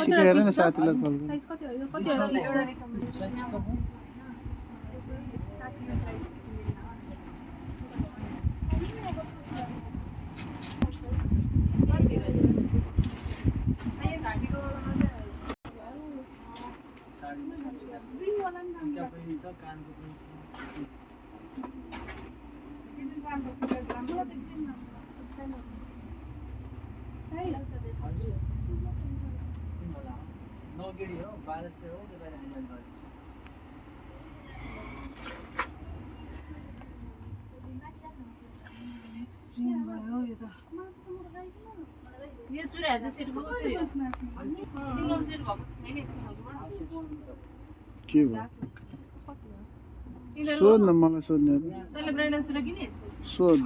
छिटो हेर न साथीलाई कल यो चुराहरु चाहिँ सेट भएको छ यो सिंगल सेट भएको छैन के भयो सोध्न मलाई सोध्ने तैले ब्राइडल चुरा किनिस् सोध